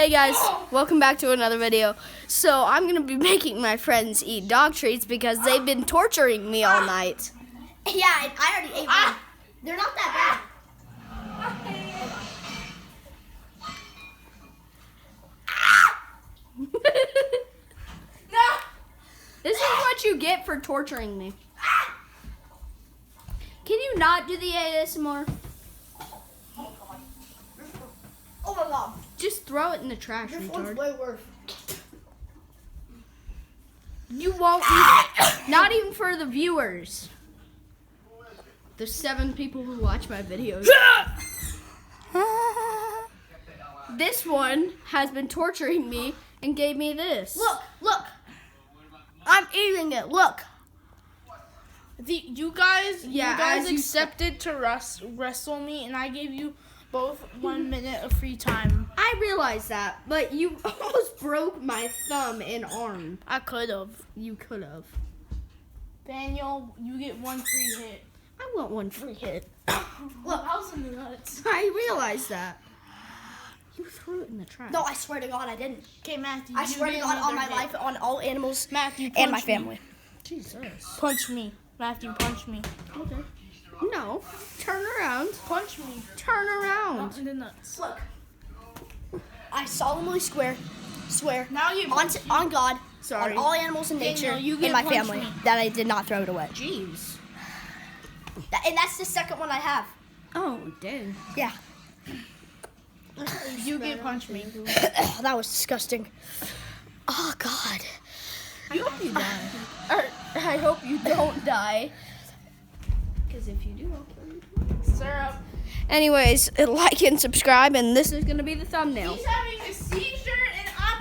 Hey guys, welcome back to another video. So I'm gonna be making my friends eat dog treats because they've been torturing me all night. Yeah, I already ate one. They're not that No. This is what you get for torturing me. Can you not do the ASMR? bad. Oh my god. Just throw it in the trash, This one's retard. way worse. You won't eat it. Not even for the viewers. The 7 people who watch my videos. This one has been torturing me and gave me this. Look. I'm eating it. Look. You guys as you accepted to wrestle me, and I gave you both 1 minute of free time. I realize that, but you almost broke my thumb and arm. I could have. You could have. Daniel, you get 1 free hit. I want 1 free hit. Look, I was in the nuts. I realize that. You threw it in the trash. No, I swear to God, I didn't. Okay, Matthew. I you swear to get God, on another my hit. life, on all animals Matthew, and my punch me. family. Jesus. Punch me. Matthew, punch me. Okay. No. Turn around. Punch me. Turn around. Not in the nuts. Look. I solemnly swear Now you on God, Sorry. on all animals in Daniel, nature, you and get my punch family, me. that I did not throw it away. Jeez. And that's the second one I have. Oh, dang. Yeah. You get punch me. That was disgusting. Oh God. I hope you die. Or, I hope you don't die. Because if you do, I'll kill you tomorrow. Syrup. Anyways, like and subscribe, and this is going to be the thumbnail. He's having a seizure.